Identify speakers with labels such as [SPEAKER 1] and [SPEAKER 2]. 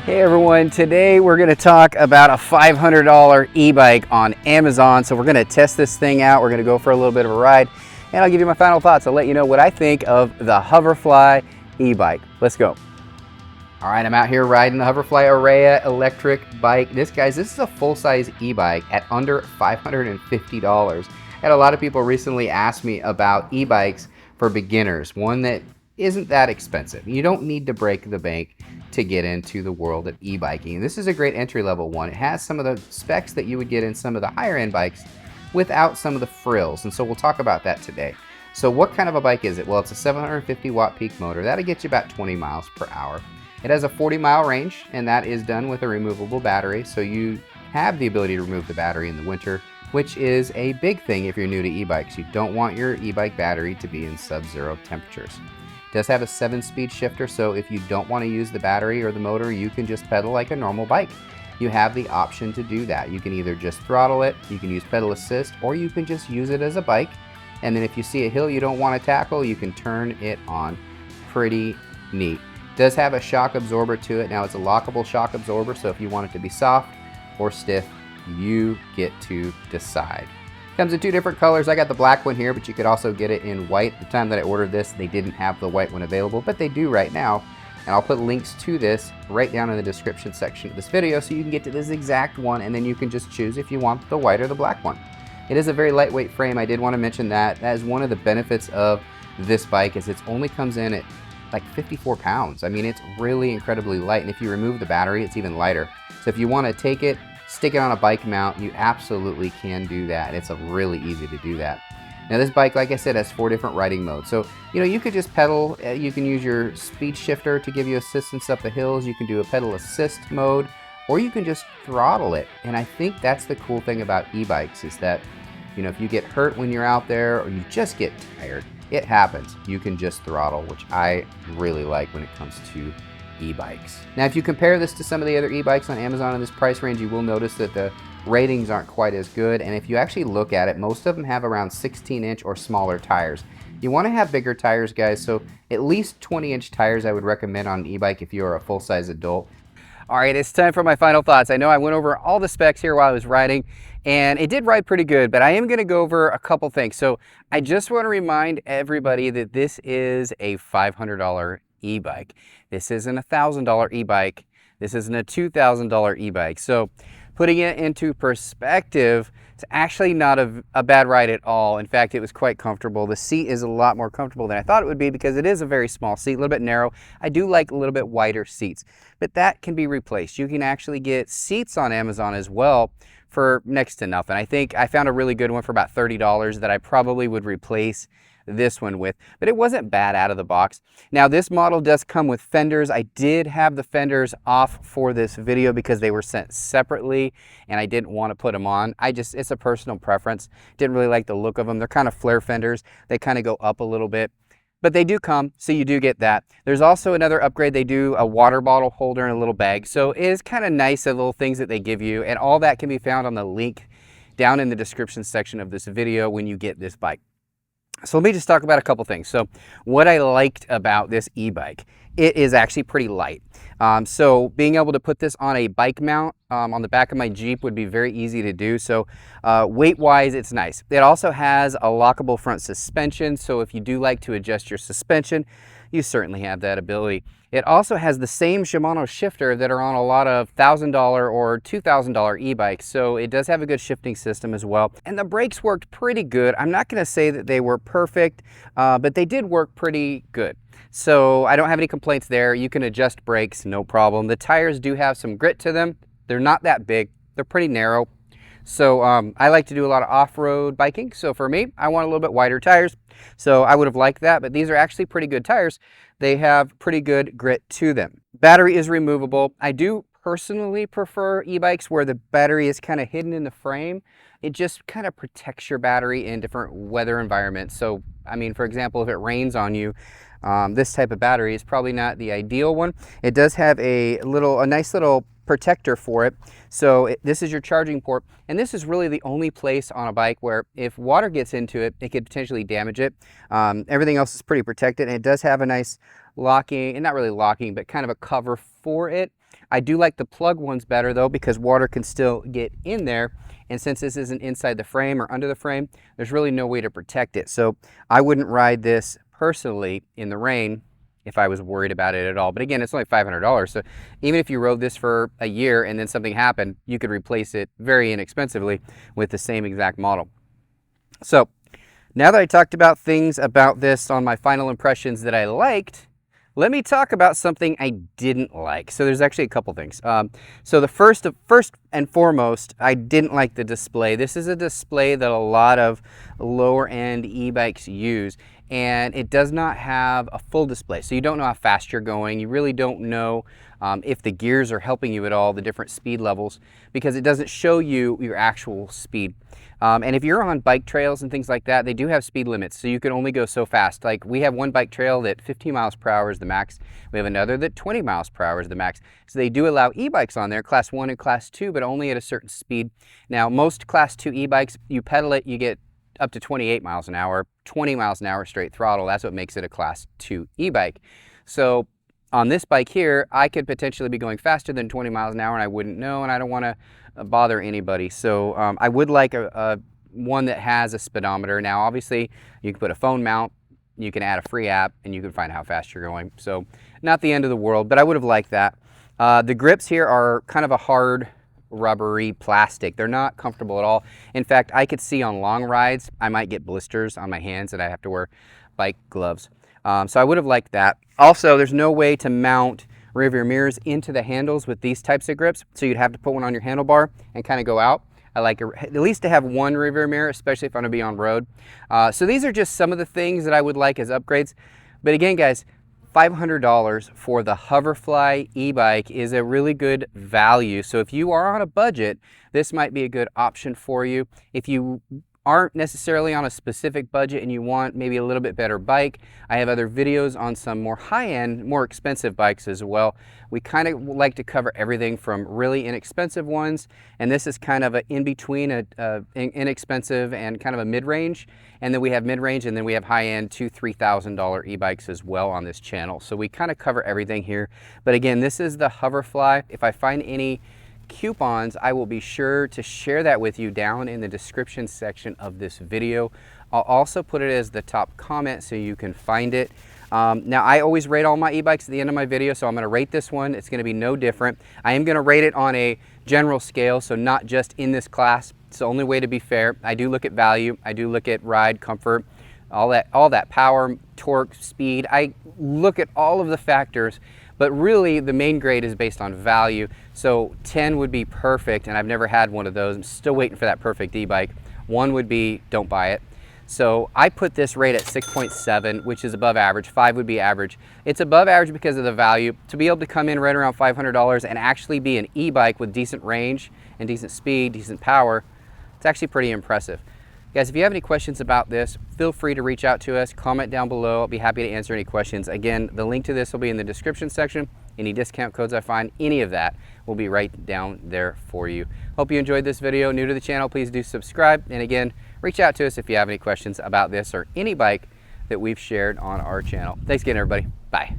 [SPEAKER 1] Hey everyone, today we're going to talk about a $500 e-bike on Amazon. So we're going to test this thing out. We're going to go for a little bit of a ride and I'll give you my final thoughts. I'll let you know what I think of the Hoverfly e-bike. Let's go. All right, I'm out here riding the Hoverfly Ourea electric bike. This is a full-size e-bike at under $550. And a lot of people recently asked me about e-bikes for beginners, one that isn't that expensive. You don't need to break the bank to get into the world of e-biking. This is a great entry-level one. It has some of the specs that you would get in some of the higher-end bikes without some of the frills, and so we'll talk about that today. So what kind of a bike is it? Well, it's a 750 watt peak motor. That'll get you about 20 miles per hour. It has a 40-mile range, and that is done with a removable battery, so you have the ability to remove the battery in the winter, which is a big thing if you're new to e-bikes. You don't want your e-bike battery to be in sub-zero temperatures. It does have a 7-speed shifter, so if you don't want to use the battery or the motor, you can just pedal like a normal bike. You have the option to do that. You can either just throttle it, you can use pedal assist, or you can just use it as a bike. And then if you see a hill you don't want to tackle, you can turn it on. Pretty neat. It does have a shock absorber to it. Now it's a lockable shock absorber, so if you want it to be soft or stiff, you get to decide. Comes in two different colors. I got the black one here, but you could also get it in white. The time that I ordered this, they didn't have the white one available, but they do right now. And I'll put links to this right down in the description section of this video so you can get to this exact one, and then you can just choose if you want the white or the black one. It is a very lightweight frame. I did want to mention that. That is one of the benefits of this bike, is it only comes in at like 54 pounds. I mean, it's really incredibly light, and if you remove the battery, it's even lighter. So if you want to take it, stick it on a bike mount, you absolutely can do that. It's really easy to do that. Now this bike, like I said, has 4 different riding modes. So, you could just pedal. You can use your speed shifter to give you assistance up the hills. You can do a pedal assist mode, or you can just throttle it. And I think that's the cool thing about e-bikes, is that, if you get hurt when you're out there or you just get tired, it happens. You can just throttle, which I really like when it comes to e-bikes. Now, if you compare this to some of the other e-bikes on Amazon in this price range, you will notice that the ratings aren't quite as good. And if you actually look at it, most of them have around 16-inch or smaller tires. You want to have bigger tires, guys, so at least 20-inch tires I would recommend on an e-bike if you are a full-size adult. All right, it's time for my final thoughts. I know I went over all the specs here while I was riding, and it did ride pretty good, but I am going to go over a couple things. So I just want to remind everybody that this is a $500 e-bike. This isn't a $1,000 e-bike. This isn't a $2,000 e-bike. So putting it into perspective, it's actually not a bad ride at all. In fact, it was quite comfortable. The seat is a lot more comfortable than I thought it would be because it is a very small seat, a little bit narrow. I do like a little bit wider seats, but that can be replaced. You can actually get seats on Amazon as well for next to nothing. I think I found a really good one for about $30 that I probably would replace this one with, but it wasn't bad out of the box. Now this model does come with fenders. I did have the fenders off for this video because they were sent separately and I didn't want to put them on. It's a personal preference. Didn't really like the look of them. They're kind of flare fenders. They kind of go up a little bit, but they do come, so you do get that. There's also another upgrade. They do a water bottle holder and a little bag, so it is kind of nice, the little things that they give you, and all that can be found on the link down in the description section of this video when you get this bike. So let me just talk about a couple things. So what I liked about this e-bike, it is actually pretty light. So being able to put this on a bike mount on the back of my Jeep would be very easy to do. So weight-wise, it's nice. It also has a lockable front suspension. So if you do like to adjust your suspension, you certainly have that ability. It also has the same Shimano shifter that are on a lot of $1,000 or $2,000 e-bikes, so it does have a good shifting system as well. And the brakes worked pretty good. I'm not going to say that they were perfect, but they did work pretty good. So I don't have any complaints there. You can adjust brakes, no problem. The tires do have some grit to them. They're not that big. They're pretty narrow. So I like to do a lot of off-road biking. So for me, I want a little bit wider tires. So I would have liked that, but these are actually pretty good tires. They have pretty good grit to them. Battery is removable. I do personally prefer e-bikes where the battery is kind of hidden in the frame. It just kind of protects your battery in different weather environments. So, I mean, for example, if it rains on you, this type of battery is probably not the ideal one. It does have a nice little protector for it. So this is your charging port, and this is really the only place on a bike where if water gets into it, it could potentially damage it. Everything else is pretty protected, and it does have a nice locking, and not really locking, but kind of a cover for it. I do like the plug ones better though, because water can still get in there. And since this isn't inside the frame or under the frame, there's really no way to protect it. So I wouldn't ride this personally in the rain if I was worried about it at all. But again, it's only $500. So even if you rode this for a year and then something happened, you could replace it very inexpensively with the same exact model. So now that I talked about things about this on my final impressions that I liked, let me talk about something I didn't like. So there's actually a couple things. So the first and foremost, I didn't like the display. This is a display that a lot of lower end e-bikes use, and it does not have a full display. So you don't know how fast you're going. You really don't know if the gears are helping you at all, the different speed levels, because it doesn't show you your actual speed. And if you're on bike trails and things like that, they do have speed limits, so you can only go so fast. Like we have one bike trail that 15 miles per hour is the max. We have another that 20 miles per hour is the max. So they do allow e-bikes on there, class 1 and class 2, but only at a certain speed. Now, most class 2 e-bikes, you pedal it, you get up to 28 miles an hour, 20 miles an hour straight throttle. That's what makes it a class 2 e-bike. So on this bike here, I could potentially be going faster than 20 miles an hour and I wouldn't know, and I don't want to bother anybody. So I would like a one that has a speedometer. Now obviously you can put a phone mount, you can add a free app, and you can find how fast you're going. So not the end of the world, but I would have liked that. The grips here are kind of a hard rubbery plastic. They're not comfortable at all. In fact, I could see on long rides I might get blisters on my hands and I have to wear bike gloves. So I would have liked that. Also, there's no way to mount rear view mirrors into the handles with these types of grips, so you'd have to put one on your handlebar and kind of go out. I like at least to have one rear view mirror, especially if I'm going to be on road. So these are just some of the things that I would like as upgrades. But again, guys, $500 for the Hoverfly e-bike is a really good value. So if you are on a budget, this might be a good option for you. If you aren't necessarily on a specific budget and you want maybe a little bit better bike, I have other videos on some more high-end, more expensive bikes as well. We kind of like to cover everything from really inexpensive ones, and this is kind of an in-between, inexpensive and kind of a mid-range, and then we have mid-range, and then we have high-end $2,000-$3,000 e-bikes as well on this channel. So we kind of cover everything here. But again, this is the Hoverfly. If I find any coupons, I will be sure to share that with you down in the description section of this video. I'll also put it as the top comment so you can find it. Now I always rate all my e-bikes at the end of my video, so I'm going to rate this one. It's going to be no different. I am going to rate it on a general scale, so not just in this class. It's the only way to be fair. I do look at value, I do look at ride, comfort, all that power, torque, speed. I look at all of the factors, but really the main grade is based on value. So 10 would be perfect, and I've never had one of those. I'm still waiting for that perfect e-bike. 1 would be don't buy it. So I put this rate at 6.7, which is above average. 5 would be average. It's above average because of the value. To be able to come in right around $500 and actually be an e-bike with decent range and decent speed, decent power, it's actually pretty impressive. Guys, if you have any questions about this, feel free to reach out to us, comment down below. I'll be happy to answer any questions. Again, the link to this will be in the description section. Any discount codes I find, any of that will be right down there for you. Hope you enjoyed this video. New to the channel, please do subscribe. And again, reach out to us if you have any questions about this or any bike that we've shared on our channel. Thanks again, everybody. Bye.